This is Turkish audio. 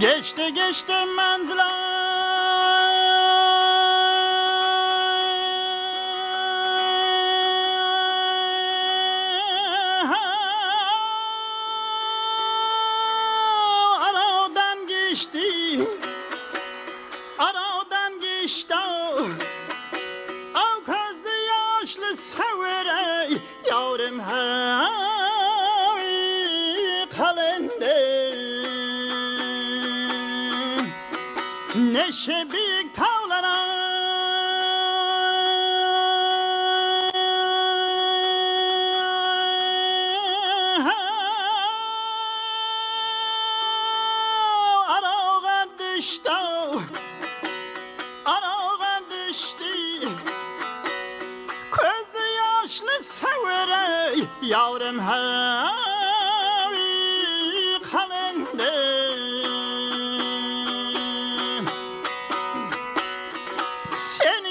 Geçti geçti aradan geçti, aradan geçti. Av közlü yaşlı severe yavrum hey kalende. Neşe büyük tavlara arağa düştü, arağa düştü. Gözlü yaşlı severe yavrum hey kalende. Seni